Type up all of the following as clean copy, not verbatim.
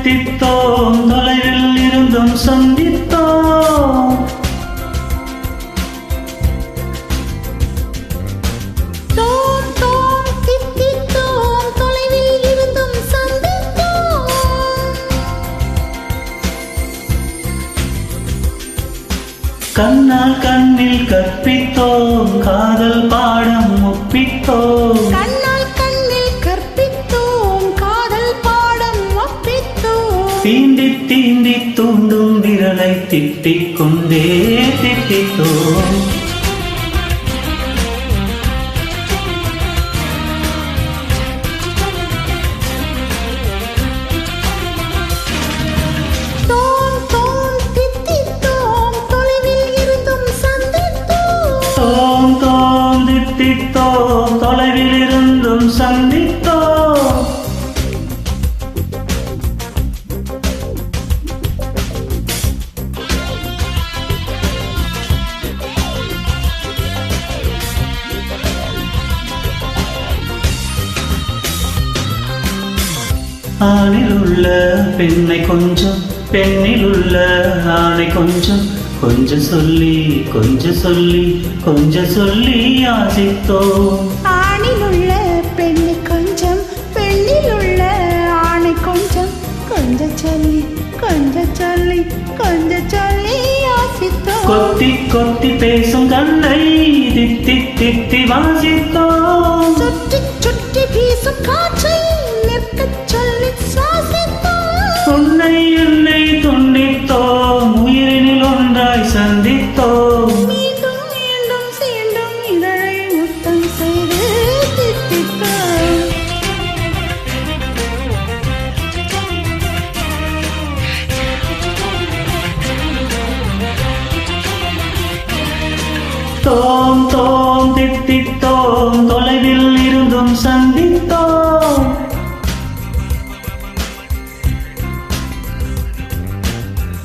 தித்தித்தோம் தொலைவில் இருந்தும் சந்தித்தோம். தோம் தோம் தித்தித்தோம் தொலைவில் இருந்தும் சந்தித்தோம். கண்ணால் கண்ணில் கற்பித்தோம் காதல் பாடம் ஒப்பித்தோம். கண்ணால் கண்ணில் கற்பித்தோம் காதல் பாடம் ஒப்பித்தோம். தீண்டி தீண்டி தூண்டும் விரலை திட்டிக் கொண்டே திட்டித்தோம். தோம் தோம் தித்தித்தோம் தொலைவில் இருந்தும் சந்தித்தோம். தோம் தோம் தித்தித்தோம் தொலைவில் இருந்தும் சந்தித்தோம். ஆணில் உள்ள பெண்ணை கொஞ்சம் பெண்ணில் உள்ள ஆணை கொஞ்சம் கொஞ்சம் சொல்லி கொஞ்சம் சொல்லி கொஞ்சம் சொல்லி ஆசித்தோம். ஆணில் உள்ள பெண்ணை கொஞ்சம் பெண்ணில் உள்ள ஆணை கொஞ்சம் கொஞ்சம் சொல்லி கொஞ்சம் சொல்லி கொஞ்சம் சொல்லி ஆசித்தோம். கொத்தி கொத்தி பேசும் கண்ணை தித்தி தித்தி வாசித்தோம். சுற்றி சுற்றி வீசும் காற்றை நிற்கச் சொல்லி சுவாசித்தோம். உன்னை என்னை துண்டித்தோம் உயிரினில் ஒன்றாய் சந்தித்தோம். மீண்டும் மீண்டும் சீண்டும் இதழை முத்தம் செய்து தித்தித்தோம். தோம் தோம் தித்தித்தோம் தொலைவில் இருந்தும் சந்தித்தோம்.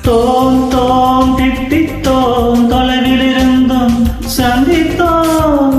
தோம் தோம் தித்தித்தோம் தொலைவில் இருந்தும் சந்தித்தோம்.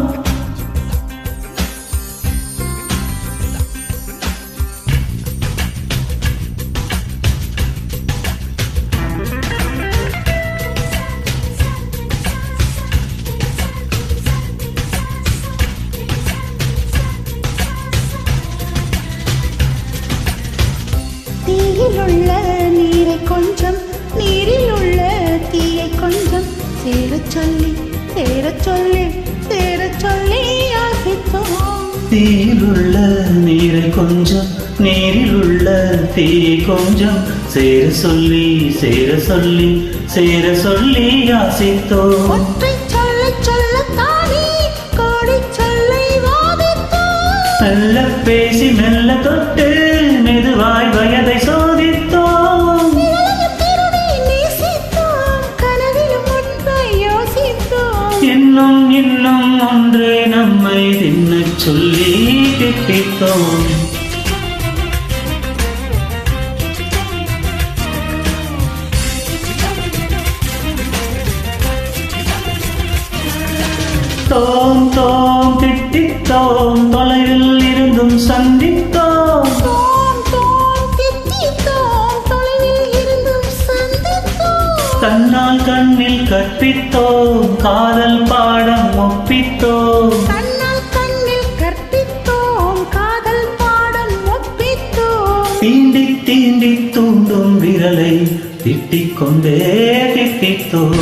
தீயில் உள்ள நீரை கொஞ்சம் நீரில் உள்ள தீயை கொஞ்சம் சேரச் சொல்லி சேரச் சொல்லி சேரச் சொல்லி ஆசித்தோம். தீயில் உள்ள நீரை கொஞ்சம் நீரில் உள்ள தீயை கொஞ்சம் சேர சொல்லி சேர சொல்லி சேர சொல்லி ஆசித்தோம். ஒற்றை சொல்ல சொல்ல தானே கோடி சொல்லை வாதித்தோம். மெல்ல பேசி மெல்ல தொட்டு மெதுவாய் வயதை சோதித்தோம். திருடி நேசித்தோம் கனவிலும் உண்மை யோசித்தோம். இன்னும் இன்னும் ஒன்று நம்மை தின்னச் சொல்லி திட்டித்தோம். தோம் தோம் திட்டித்தோம் தொலைவில் இருந்தும் சந்தித்தோம். தோம் தோம் தித்தித்தோம் தொலைவில் இருந்தும் சந்தித்தோம். கண்ணால் கண்ணில் கற்பித்தோம் காதல் பாடம் ஒப்பித்தோம். கண்ணால் கண்ணில் கற்பித்தோம் காதல் பாடம் ஒப்பித்தோம். தீண்டி தீண்டி தூண்டும் விரலை திட்டிக் கொண்டே திட்டித்தோம்.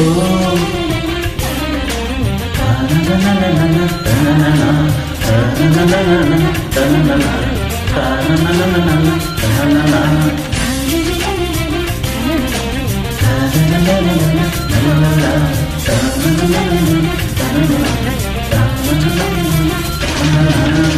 La